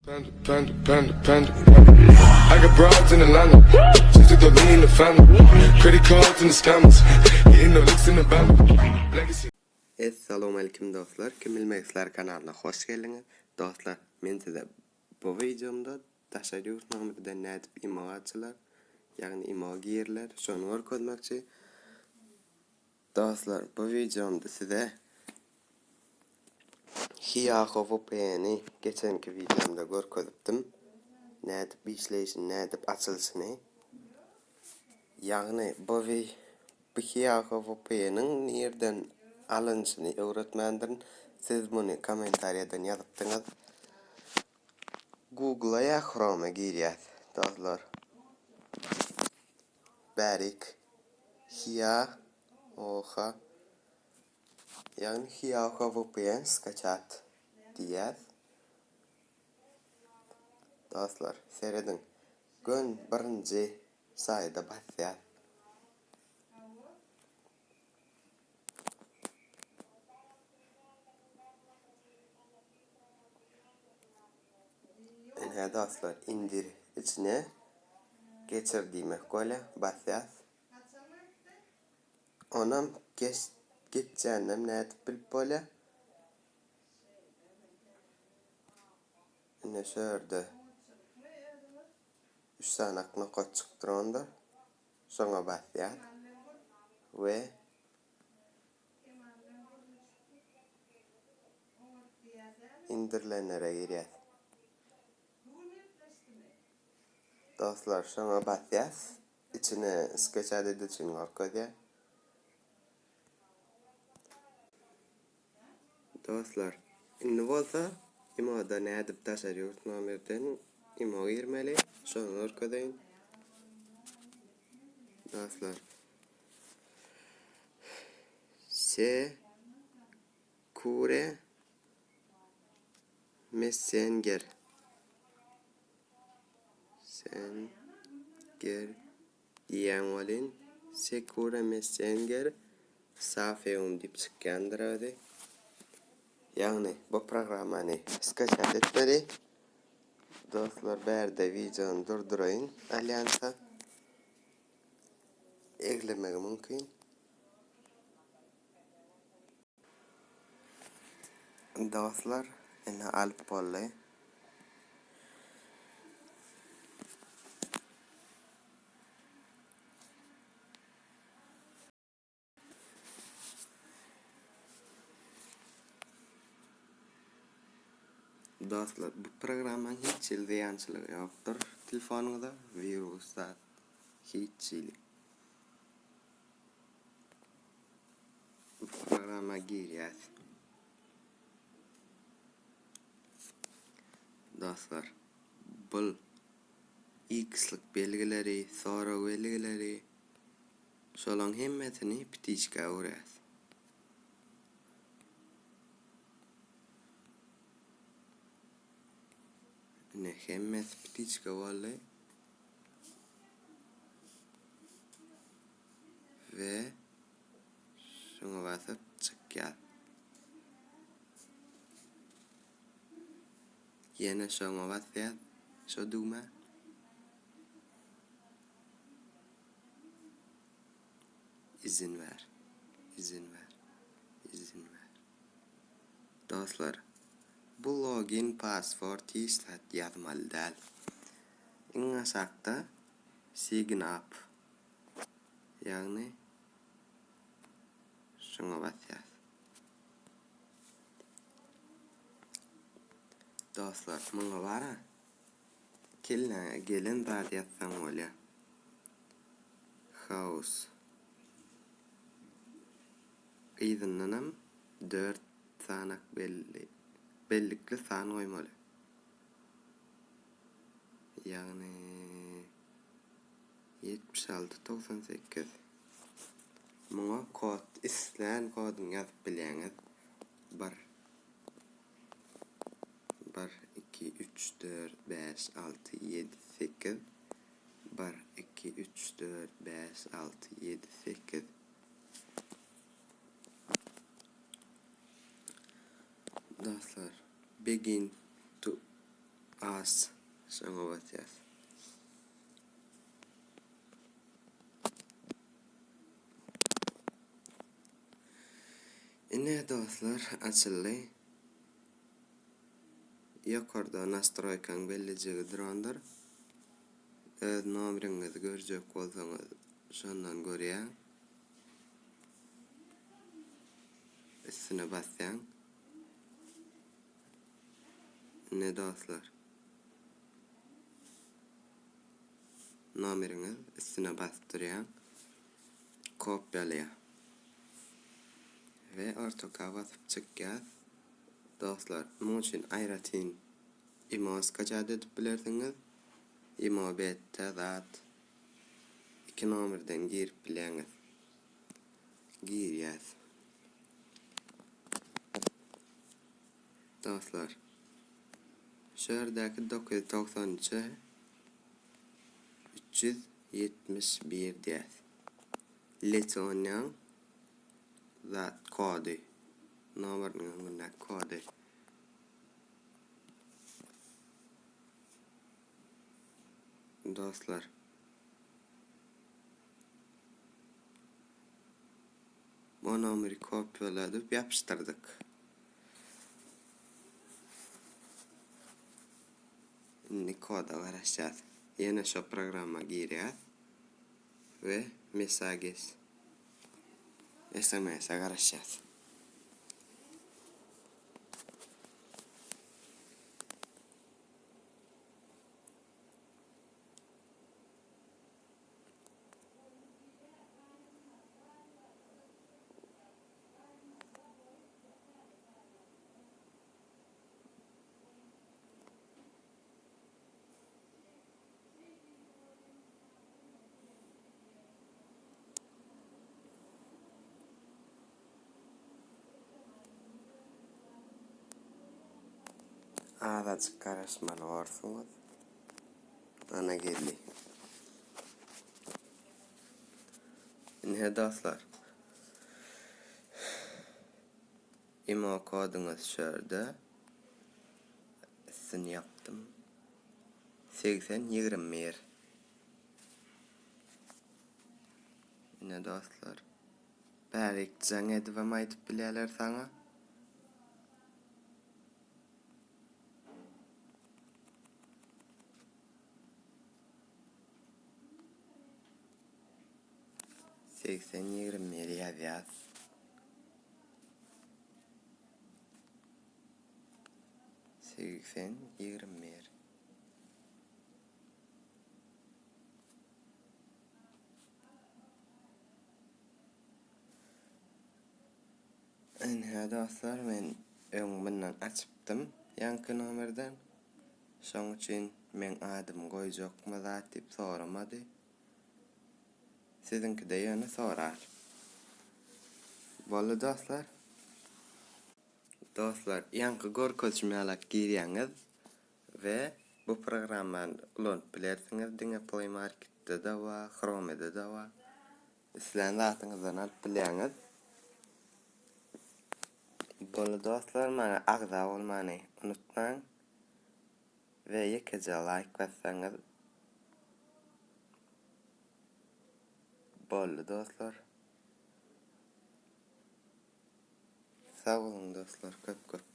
Panda. I got broads in Atlanta. Just took the lean in the family. Credit cards and the scammers. Hitting the licks in the van. Legacy. Assalomu alaykum do'stlar. Kimil Maxlar kanaliga hoş geldiniz. Do'stlar, men size bu videomda tashabbus nomida natib imoatchilar, ya'ni imogirlar, shuni o'rgatmoqchi. Do'stlar, bu videomda size Hiyaho VPN'i geçenki videomda o'rgatdim. Natib işleyişini, natib açılışını. Yani bu Hiyaho VPN'in nereden alınışını öğretmendim. Siz bunu komentaryadan yazıptınız. Google'a ya Chrome'a giriyat. Dostlar. Berik. Hiyaho. Yani Hiyaho VPN skачать diyet. Dostlar, seyredin. Gün birinci sayıda başlayat. Ne dostlar, indir içine geçirdiğime böyle başlayat. Onam geçeceğim ne etip bilip böyle. Ne şöyle 3 sanakına koçuktır onda. Sonra başlayat. Ve indirilenlere giriyat. Dostlar, sonra başlayat. İçine skачать edilsin orkaya. Dostlar, indi bolsa imoda nädip taşarıyor nomerden imo girmeli. Şonu orkadayın. Dostlar. Secure Messenger. Diyen olin. Secure Messenger safeum dip çıkandır öyle. Yani bu programını skачать etmeli. Dostlar, berde videonu durdurayın. Alyansa eklemek mümkün. Dostlar, yine alıp bollay. Dostlar, bu programın hiç ilgiyançılığı yoktur. Telefonunuzda viruslar hiç ilgi. Bu programa giriyat. Dostlar, bu X'lik belgileri, soru belgileri, şolong hemmetini bitişke uğrayat. Ne hemmet bitişke vallahi. Ve şuna basıp çıkıyat. Yine şuna basıyat. Şu düğme. İzin ver. Dostlar, bu login password istat yazmalı değil. İnga sakta sign up. Yani şuna basıyat. Dostlar, buna var ha. Gelin zat yazsam öyle. House. İzinlenim 4 sanak bellikli san koymalı. Yani 7698. Buna kod islen kodunu yazıp bileniz. 1 2 3 4 5 6 7 8 1 2 3 4 5 6 7 8. Dostlar, begin to az şoňa batýar. Ine dostlar açyldy. Ýokarda nastroýkaň bellijigi durandyr. Öz nomeriňizi görjek bolsaňyz şondan görýär. Üstüne basýan. Ne dostlar? Nomeriňiz üstüne bastyrýan. Kopýalýa. Ve ortaka basyp çykýar. Dostlar, muň üçin aýratyn imos kaçad edip bilersiňiz. Imo betde zat 2 nomerden girip bileňiz. Girýäs. Dostlar, şeýerdäki 993 371 diýär. Letoniýan zat kody. Nomeryň kody. Dostlar, bu nomeri kopýaladyp ýapyşdyrdyk. Indi koda garaşýar. Ýene şo programma girýär we mesajis SMS-e garaşýar. Azatçyk garaşmaly bolsaňyz ana geldi. Ne dostlar? Imo kodyňyz şerde. Sin yaptım. 80-21. Ne dostlar? Bärik jaň edip aýdyp bilerler saňa. Seksen 20 ýazýar. Seksen 20. Ene dostlar, men öňümden açypdym ýanky nomerden. Şoň üçin men adym goýjakmy zat diýip soramady. Sizinki de ýöne sorar. Bolly dostlar. Dostlar, ýanky görkezmälek girýäňiz we bu programmany ulanyp bilersiňiz. Diňe Play Marketde de bar, Chrome'de de bar. Isleň zatyňyzdan alyp bileňiz. Bolly dostlar, maňa agza bolmany unutmaň. Ve ýekece like bassaňyz bolly dostlar. Sağ olun dostlar, köp köp.